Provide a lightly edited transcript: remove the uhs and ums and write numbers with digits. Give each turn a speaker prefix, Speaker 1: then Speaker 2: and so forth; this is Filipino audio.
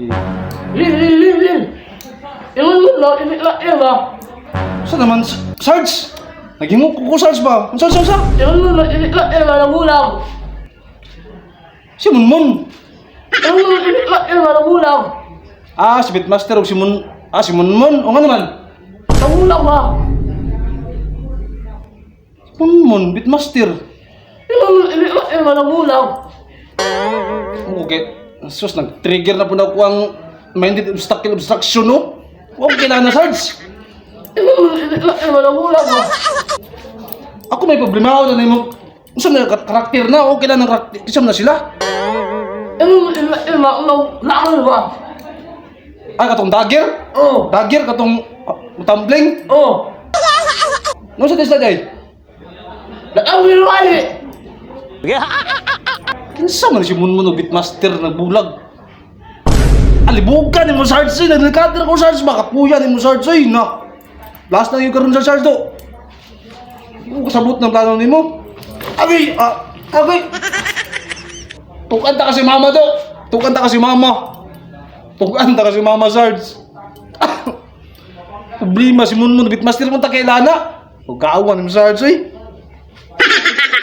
Speaker 1: Lil. Ilan mo lang, ilan ba?
Speaker 2: Sa naman, Sarge? Naghimo ko Sarge ba? Ang Sarge, sa?
Speaker 1: Ilan mo lang, ilan ba ng ulam?
Speaker 2: Si Munmun.
Speaker 1: Ilan mo lang, ilan ba ng ulam?
Speaker 2: Ah, si Pitmaster o si Munmun. O nga naman?
Speaker 1: Ng ulam ba?
Speaker 2: Munmun, Pitmaster.
Speaker 1: Ilan ba ng ulam?
Speaker 2: Okay. Sus, nag-trigger na po na ako ang minded obstruction, no? Huwag kailangan na, Sarge.
Speaker 1: Ilan ba ng ulam ba?
Speaker 2: Ako may problema ako na mo. Saan na karakter na? Okay lang ng karakter. Kisam na sila.
Speaker 1: Ilan ba ng laman ba?
Speaker 2: Ay, katong dagger?
Speaker 1: Oh.
Speaker 2: Dagger, katong tumbling?
Speaker 1: Oh.
Speaker 2: No, sa testa day?
Speaker 1: Nakawin mo ali.
Speaker 2: Kinsa man si Munmun o Beatmaster na bulag. Alibugan ni mo Sarge ay, naglikadra ko Sarge, makapuya ni mo Sarge ay, na. Last na yung karoon sa Sarge do. Yung kasabot ng plano ni mo. Agay, agay. Tukan ta kasi mama do. Tukan ta kasi mama. Tukan ta kasi mama Sarge. Problema si Munmun o Beatmaster mo ta kailana. Huwag kaawan ni mo Sarge ay.